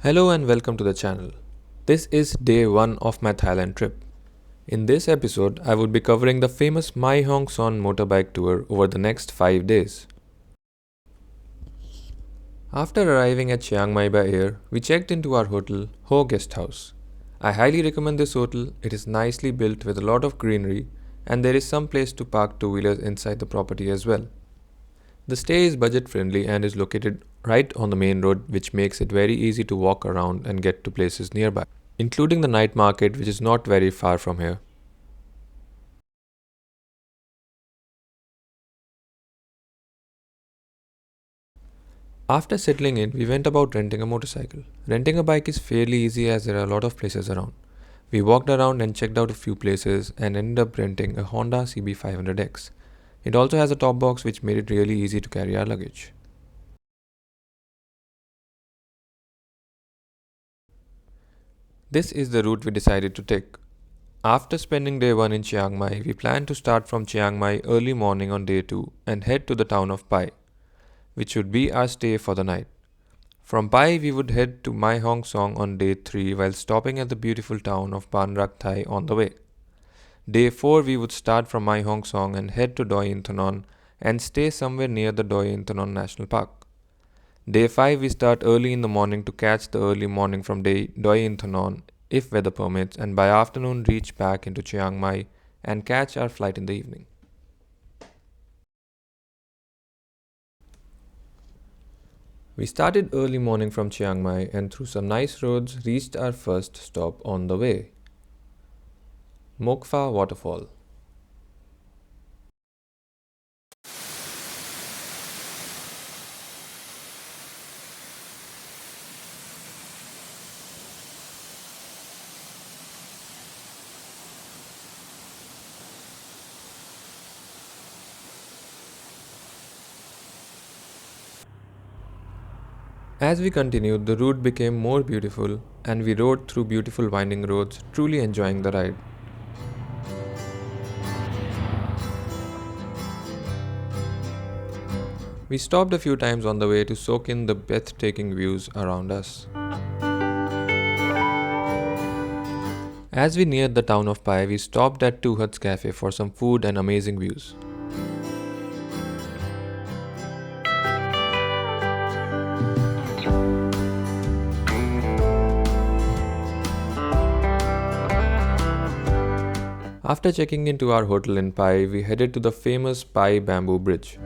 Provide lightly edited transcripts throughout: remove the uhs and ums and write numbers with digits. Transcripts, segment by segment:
Hello and welcome to the channel. This is day 1 of my Thailand trip. In this episode, I would be covering the famous Mae Hong Son motorbike tour over the next 5 days. After arriving at Chiang Mai by air, we checked into our hotel, Ho Guest House. I highly recommend this hotel. It is nicely built with a lot of greenery and there is some place to park two-wheelers inside the property as well. The stay is budget friendly and is located right on the main road, which makes it very easy to walk around and get to places nearby, including the night market, which is not very far from here. After settling in, we went about renting a motorcycle. Renting a bike is fairly easy as there are a lot of places around. We walked around and checked out a few places and ended up renting a Honda CB500X. It also has a top box which made it really easy to carry our luggage. This is the route we decided to take. After spending day 1 in Chiang Mai, we plan to start from Chiang Mai early morning on day 2 and head to the town of Pai, which would be our stay for the night. From Pai, we would head to Mae Hong Son on day 3 while stopping at the beautiful town of Rak Thai on the way. Day 4, we would start from Mae Hong Son and head to Doi Inthanon and stay somewhere near the Doi Inthanon National Park. Day 5, we start early in the morning to catch the early morning from Doi Inthanon if weather permits, and by afternoon reach back into Chiang Mai and catch our flight in the evening. We started early morning from Chiang Mai and through some nice roads reached our first stop on the way, Mokpha Waterfall. As we continued, the route became more beautiful and we rode through beautiful winding roads, truly enjoying the ride. We stopped a few times on the way to soak in the breathtaking views around us. As we neared the town of Pai, we stopped at Two Huts Cafe for some food and amazing views. After checking into our hotel in Pai, we headed to the famous Pai Bamboo Bridge.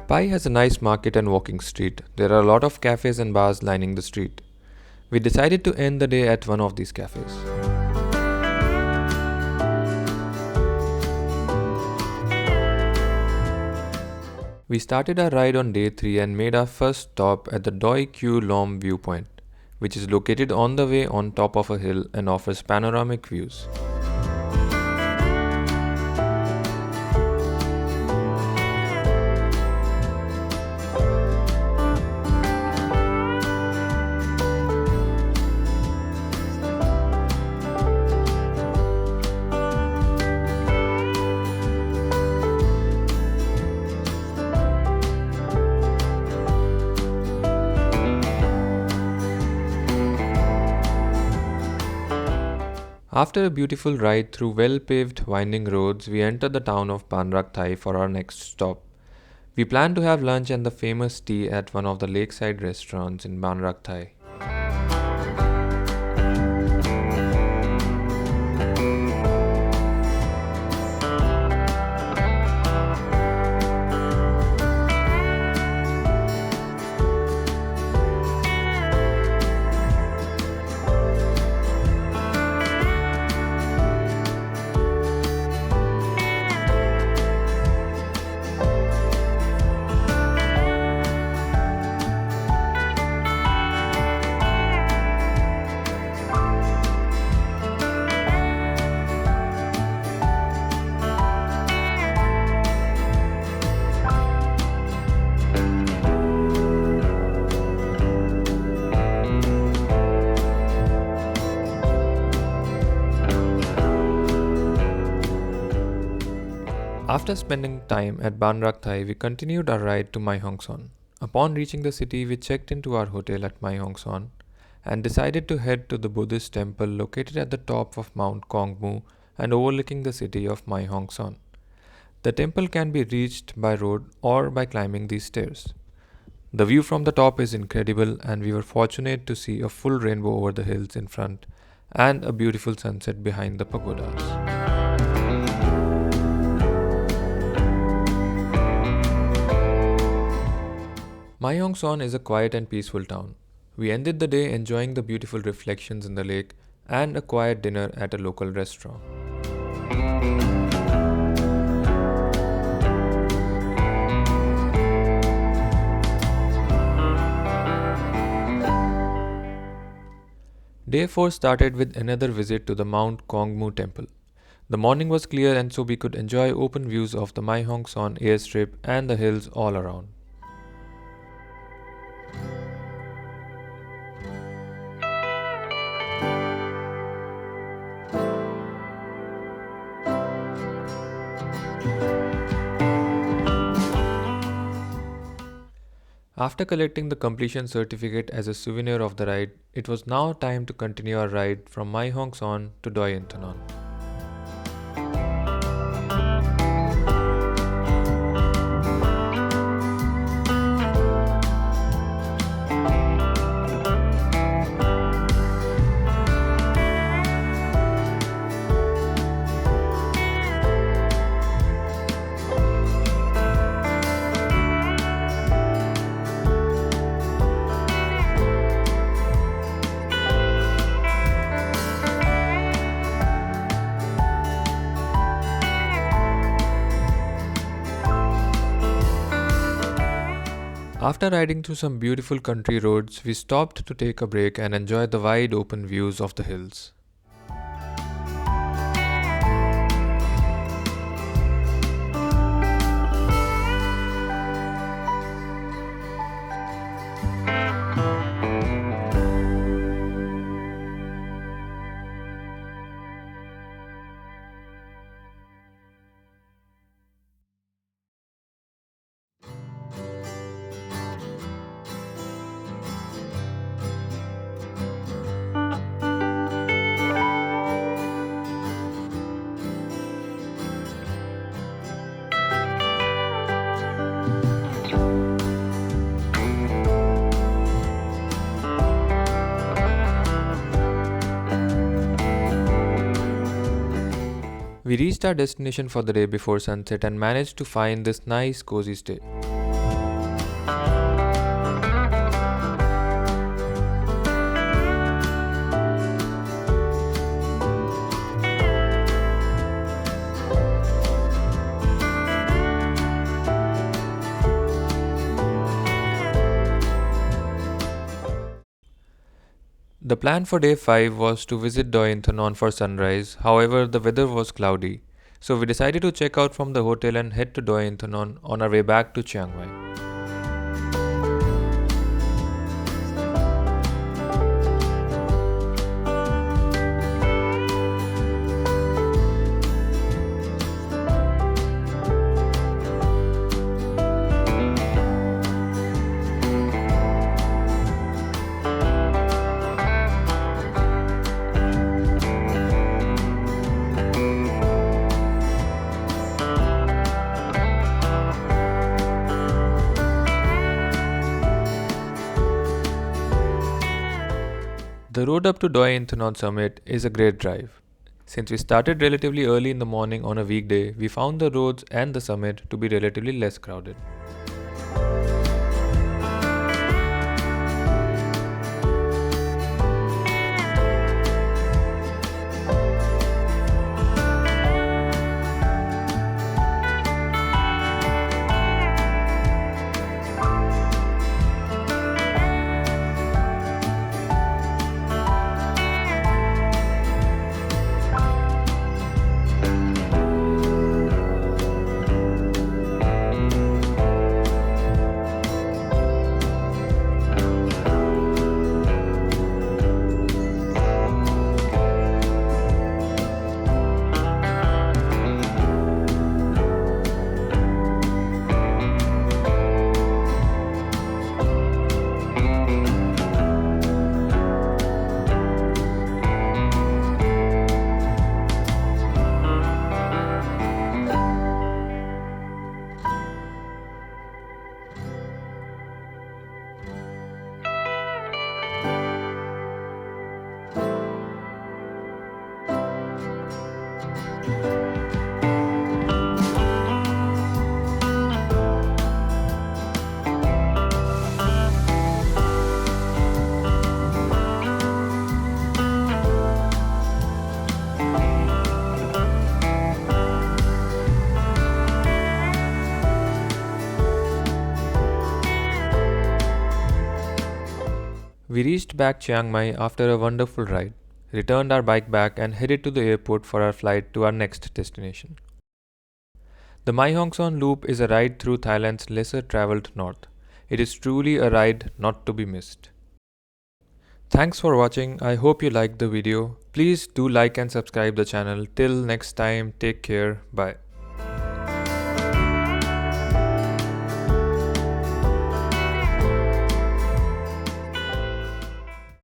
Pai has a nice market and walking street. There are a lot of cafes and bars lining the street. We decided to end the day at one of these cafes. We started our ride on day 3 and made our first stop at the Doi Kyu Lom viewpoint, which is located on the way on top of a hill and offers panoramic views. After a beautiful ride through well-paved winding roads, we entered the town of Rak Thai for our next stop. We plan to have lunch and the famous tea at one of the lakeside restaurants in Rak Thai. After spending time at Rak Thai, we continued our ride to Mae Hong Son. Upon reaching the city, we checked into our hotel at Mae Hong Son and decided to head to the Buddhist temple located at the top of Mount Kongmu and overlooking the city of Mae Hong Son. The temple can be reached by road or by climbing these stairs. The view from the top is incredible, and we were fortunate to see a full rainbow over the hills in front and a beautiful sunset behind the pagodas. Mae Hong Son is a quiet and peaceful town. We ended the day enjoying the beautiful reflections in the lake and a quiet dinner at a local restaurant. Day 4 started with another visit to the Mount Kongmu temple. The morning was clear, and so we could enjoy open views of the Mae Hong Son airstrip and the hills all around. After collecting the completion certificate as a souvenir of the ride, it was now time to continue our ride from Mae Hong Son to Doi Inthanon. After riding through some beautiful country roads, we stopped to take a break and enjoy the wide open views of the hills. We reached our destination for the day before sunset and managed to find this nice cozy stay. The plan for day 5 was to visit Doi Inthanon for sunrise. However, the weather was cloudy, so we decided to check out from the hotel and head to Doi Inthanon on our way back to Chiang Mai. The road up to Doi Inthanon summit is a great drive. Since we started relatively early in the morning on a weekday, we found the roads and the summit to be relatively less crowded. We reached back Chiang Mai after a wonderful ride, returned our bike back and headed to the airport for our flight to our next destination. The Mae Hong Son Loop is a ride through Thailand's lesser travelled north. It is truly a ride not to be missed. Thanks for watching. I hope you liked the video. Please do like and subscribe the channel. Till next time, take care. Bye.